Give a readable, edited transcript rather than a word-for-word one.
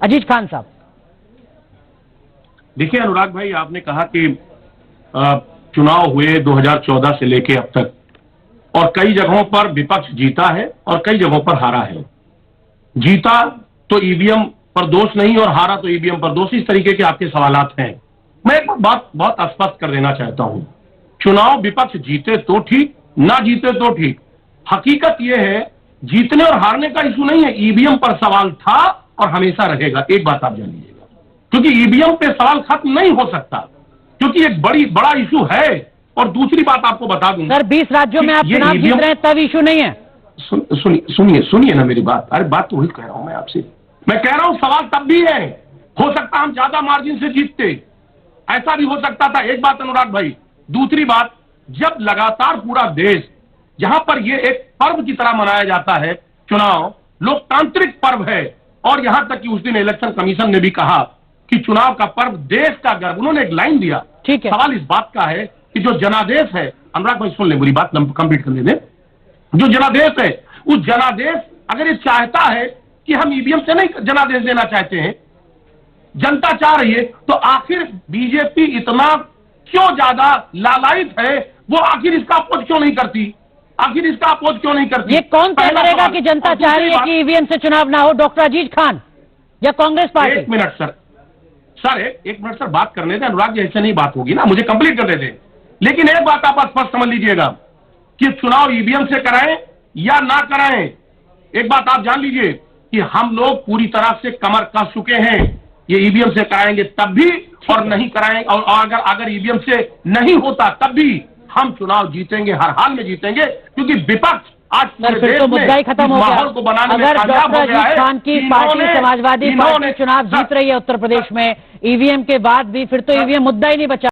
अजीज खान साहब। देखिए अनुराग भाई, आपने कहा कि चुनाव हुए 2014 से लेके अब तक और कई जगहों पर विपक्ष जीता है और कई जगहों पर हारा है। जीता तो ईवीएम पर दोष नहीं और हारा तो ईवीएम पर दोष, इस तरीके के आपके सवालात हैं। मैं एक बात बहुत स्पष्ट कर देना चाहता हूं, चुनाव विपक्ष जीते तो ठीक, ना जीते तो ठीक। हकीकत यह है जीतने और हारने का इशू नहीं है, ईवीएम पर सवाल था और हमेशा रहेगा। एक बात आप जान लीजिएगा, क्योंकि ईवीएम पे सवाल खत्म नहीं हो सकता, क्योंकि एक बड़ा इशू है। और दूसरी बात आपको बता दूं सर, 20 राज्यों में आप चुनाव जीत रहे हैं, तब इशू नहीं है। सुनिए ना मेरी बात। अरे बात तो वही कह रहा हूं मैं आपसे। मैं कह रहा हूं सवाल तब भी है, हो सकता हम ज्यादा मार्जिन से जीतते, ऐसा भी हो सकता था। एक बात अनुराग भाई। दूसरी बात, जब लगातार पूरा देश, जहां पर यह एक पर्व की तरह मनाया जाता है, चुनाव लोकतांत्रिक पर्व है, और यहां तक कि उस दिन इलेक्शन कमीशन ने भी कहा कि चुनाव का पर्व देश का गर्व, उन्होंने एक लाइन दिया। ठीक है, सवाल इस बात का है कि जो जनादेश है, अनुराग भाई सुन ले मेरी बात, कंप्लीट करने दें। जो जनादेश है, उस जनादेश अगर ये चाहता है कि हम ईवीएम से नहीं जनादेश देना चाहते हैं, जनता चाह रही है, तो आखिर बीजेपी इतना क्यों ज्यादा लालायित है, वो आखिर इसका अपोज क्यों नहीं करती? आखिर इसका अपोज क्यों नहीं करती? ये कौन तय करेगा कि जनता चाह रही है कि ईवीएम से चुनाव ना हो? डॉक्टर अजीज खान या कांग्रेस पार्टी? एक मिनट सर, एक मिनट सर, बात करने दें अनुराग जी, ऐसे नहीं बात होगी ना, मुझे कंप्लीट करने दें। लेकिन एक बात आप स्पष्ट समझ लीजिएगा कि चुनाव ईवीएम से कराएं या ना कराएं, एक बात आप जान लीजिए कि हम लोग पूरी तरह से कमर कस चुके हैं। ये ईवीएम से कराएंगे तब भी और नहीं कराएंगे, और अगर ईवीएम से नहीं होता तब भी हम चुनाव जीतेंगे, हर हाल में जीतेंगे, क्योंकि विपक्ष आज पूरे देश तो मुद्दा ही खत्म हो गया। माहौल को बनाने में अगर कामयाब हो गया है। डॉक्टर अजीज खान की पार्टी समाजवादी पार्टी चुनाव जीत रही है उत्तर प्रदेश में ईवीएम के बाद भी, फिर तो ईवीएम मुद्दा ही नहीं बचा।